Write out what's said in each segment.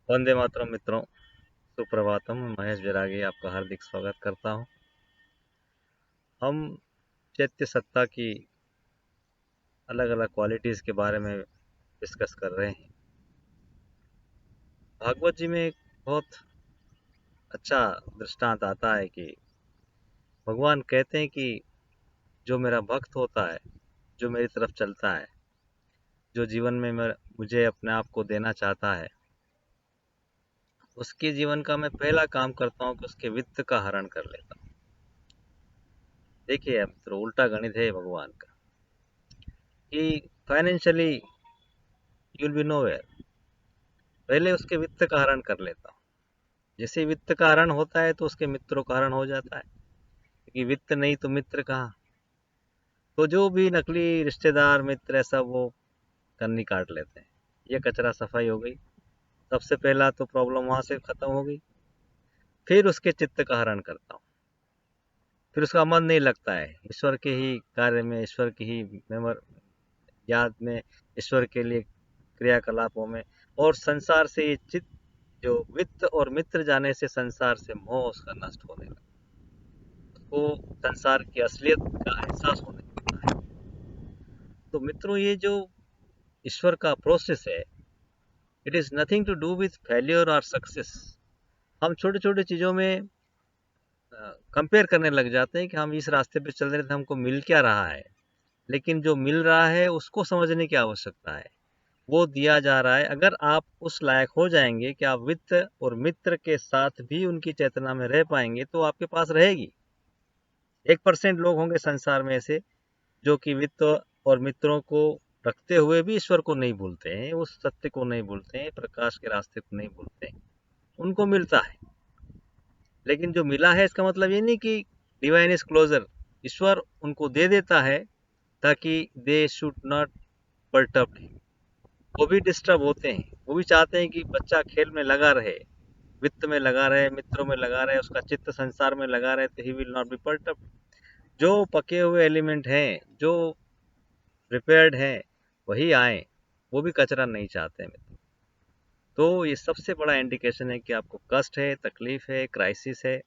वंदे मातरम मित्रों, सुप्रभातम। मैं महेश बैरागी आपका हार्दिक स्वागत करता हूं। हम चैत्य सत्ता की अलग अलग क्वालिटीज़ के बारे में डिस्कस कर रहे हैं। भागवत जी में एक बहुत अच्छा दृष्टांत आता है कि भगवान कहते हैं कि जो मेरा भक्त होता है, जो मेरी तरफ चलता है, जो जीवन में मुझे अपने आप को देना चाहता है, उसके जीवन का मैं पहला काम करता हूं कि उसके वित्त का हरण कर लेता हूं। देखिए मित्रों, उल्टा गणित है भगवान का कि financially you will be nowhere. पहले उसके वित्त का हरण कर लेता हूँ। जैसे वित्त का हरण होता है तो उसके मित्रों का हरण हो जाता है, क्योंकि वित्त नहीं तो मित्र कहाँ। तो जो भी नकली रिश्तेदार मित्र है सब वो कन्नी काट लेते हैं। ये कचरा सफाई हो गई। सबसे पहला तो प्रॉब्लम वहां से खत्म हो गई। फिर उसके चित्त का हरण करता हूँ। फिर उसका मन नहीं लगता है ईश्वर के ही कार्य में, ईश्वर की ही मेमोर याद में, ईश्वर के लिए क्रियाकलापों में। और संसार से ये चित्त, जो वित्त और मित्र जाने से संसार से मोह उसका नष्ट होने लगा, उसको संसार की असलियत का एहसास होने लगता है। तो मित्रों, ये जो ईश्वर का प्रोसेस है, it is nothing to do with failure और सक्सेस। हम छोटे छोटे चीजों में कंपेयर करने लग जाते हैं कि हम इस रास्ते पे चल रहे थे, हमको मिल क्या रहा है। लेकिन जो मिल रहा है उसको समझने की आवश्यकता है। वो दिया जा रहा है। अगर आप उस लायक हो जाएंगे कि आप वित्त और मित्र के साथ भी उनकी चेतना में रह पाएंगे तो आपके पास रहेगी। 1% लोग होंगे संसार में ऐसे जो कि वित्त और मित्रों को रखते हुए भी ईश्वर को नहीं भूलते हैं, उस सत्य को नहीं भूलते हैं, प्रकाश के रास्ते को नहीं भूलते हैं। उनको मिलता है। लेकिन जो मिला है इसका मतलब ये नहीं कि डिवाइन इज क्लोजर। ईश्वर उनको दे देता है ताकि दे शुड नॉट परटर्ब। वो भी डिस्टर्ब होते हैं। वो भी चाहते हैं कि बच्चा खेल में लगा रहे, वित्त में लगा रहे, मित्रों में लगा रहे, उसका चित्त संसार में लगा रहे, तो he will not be perturb. जो पके हुए एलिमेंट हैं, जो प्रिपेयर्ड हैं, वही आए। वो भी कचरा नहीं चाहते मित्र। तो ये सबसे बड़ा इंडिकेशन है कि आपको कष्ट है, तकलीफ है, क्राइसिस है।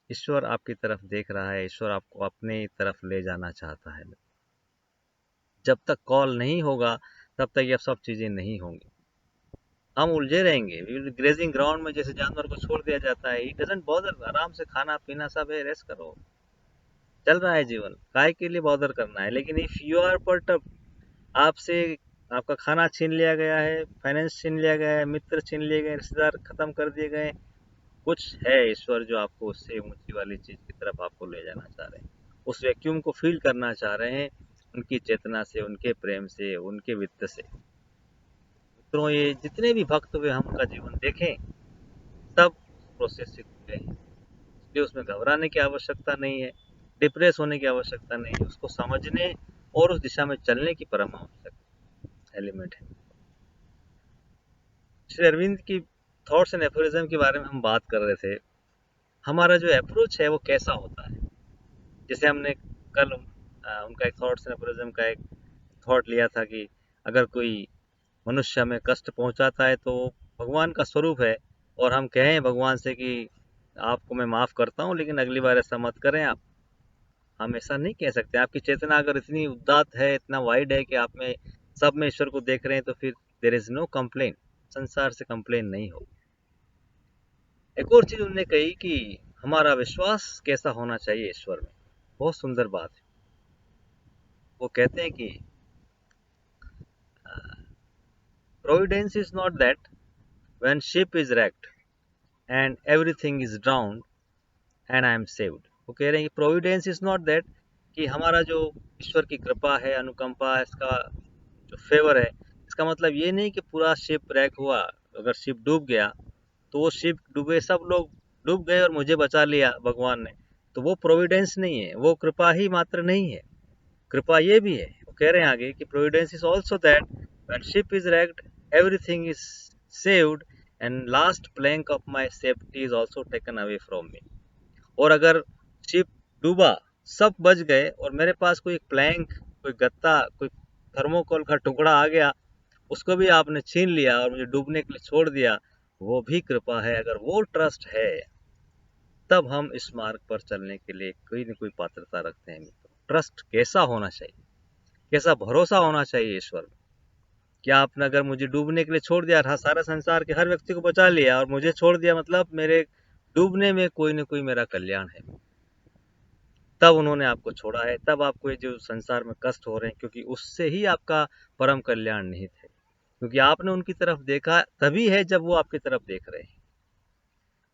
ईश्वर आपकी तरफ देख रहा है। ईश्वर आपको अपनी तरफ ले जाना चाहता है। जब तक कॉल नहीं होगा तब तक ये सब चीजें नहीं होंगी। हम उलझे रहेंगे। वी विल ग्रेजिंग ग्राउंड में, जैसे जानवर को छोड़ दिया जाता है। ही डजंट बॉदर, आराम से खाना पीना सब है, रेस्ट करो, चल रहा है जीवन, काय के लिए बॉदर करना है। लेकिन इफ यू आर परटब, आपसे आपका खाना छीन लिया गया है, फाइनेंस छीन लिया गया है, मित्र छीन लिए गए, रिश्तेदार खत्म कर दिए गए, कुछ है ईश्वर जो आपको उससे ऊंची वाली चीज की तरफ आपको ले जाना चाह रहे हैं। उस वैक्यूम को फील करना चाह रहे हैं, उनकी चेतना से, उनके प्रेम से, उनके वित्त से। मित्रों, ये जितने भी भक्त हुए हम उनका जीवन देखें, सब प्रोसेस से गुजरे हैं। इसलिए उसमें घबराने की आवश्यकता नहीं है, डिप्रेस होने की आवश्यकता नहीं है। उसको समझने और उस दिशा में चलने की परम आवश्यकता एलिमेंट है। श्री अरविंद की थॉट्स एंड एफोरिज्म के बारे में हम बात कर रहे थे। हमारा जो अप्रोच है वो कैसा होता है। जैसे हमने कल उनका एक थॉट्स एंड एफोरिज्म का एक थॉट लिया था कि अगर कोई मनुष्य हमें कष्ट पहुंचाता है तो वो भगवान का स्वरूप है, और हम कहें भगवान से कि आपको मैं माफ करता हूं लेकिन अगली बार ऐसा मत करें आप। हम ऐसा नहीं कह सकते। आपकी चेतना अगर इतनी उदात्त है, इतना वाइड है कि आप में सब में ईश्वर को देख रहे हैं, तो फिर देयर इज नो कंप्लेन। संसार से कंप्लेन नहीं हो। एक और चीज उन्होंने कही कि हमारा विश्वास कैसा होना चाहिए ईश्वर में। बहुत सुंदर बात है। वो कहते हैं कि Providence is not that when ship is wrecked and everything is drowned and I am saved. वो कह रहे हैं कि प्रोविडेंस इज नॉट दैट कि हमारा जो ईश्वर की कृपा है, अनुकंपा, इसका जो फेवर है, इसका मतलब ये नहीं कि पूरा शिप रैक हुआ। अगर शिप डूब गया तो वो शिप डूबे, सब लोग डूब गए और मुझे बचा लिया भगवान ने, तो वो प्रोविडेंस नहीं है, वो कृपा ही मात्र नहीं है। कृपा ये भी है। वो कह रहे हैं आगे कि Providence is also that when ship is wrecked everything is saved and last plank of my safety is also taken away from me. और अगर शिप डूबा, सब बच गए, और मेरे पास कोई प्लैंक, कोई गत्ता, कोई थर्मोकोल का टुकड़ा आ गया, उसको भी आपने छीन लिया और मुझे डूबने के लिए छोड़ दिया, वो भी कृपा है। अगर वो ट्रस्ट है तब हम इस मार्ग पर चलने के लिए कोई न कोई पात्रता रखते हैं मित्रों। ट्रस्ट कैसा होना चाहिए, कैसा भरोसा होना चाहिए ईश्वर में। क्या आपने अगर मुझे डूबने के लिए छोड़ दिया, सारा संसार के हर व्यक्ति को बचा लिया और मुझे छोड़ दिया, मतलब मेरे डूबने में कोई न कोई मेरा कल्याण है, तब उन्होंने आपको छोड़ा है, तब आपको ये जो संसार में कष्ट हो रहे हैं, क्योंकि उससे ही आपका परम कल्याण निहित है। क्योंकि आपने उनकी तरफ देखा तभी है जब वो आपकी तरफ देख रहे हैं।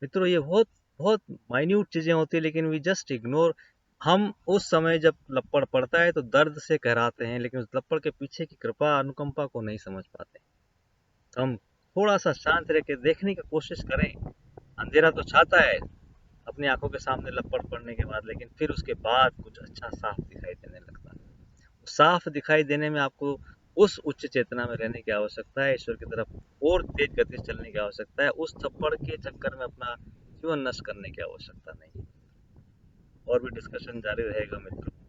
मित्रों, ये बहुत बहुत माइन्यूट चीजें होती है, लेकिन वी जस्ट इग्नोर। हम उस समय जब लपड़ पड़ता है तो दर्द से कहराते हैं, लेकिन उस लपड़ के पीछे की कृपा अनुकंपा को नहीं समझ पाते। तो हम थोड़ा सा शांत रह के देखने की कोशिश करें। अंधेरा तो छाता है अपनी आंखों के सामने लपड़ पड़ने के बाद, लेकिन फिर उसके बाद कुछ अच्छा साफ दिखाई देने लगता है। साफ दिखाई देने में आपको उस उच्च चेतना में रहने की आवश्यकता है, ईश्वर की तरफ और तेज गति से चलने की आवश्यकता है। उस थप्पड़ के चक्कर में अपना जीवन नष्ट करने की आवश्यकता नहीं। और भी डिस्कशन जारी रहेगा मित्रों।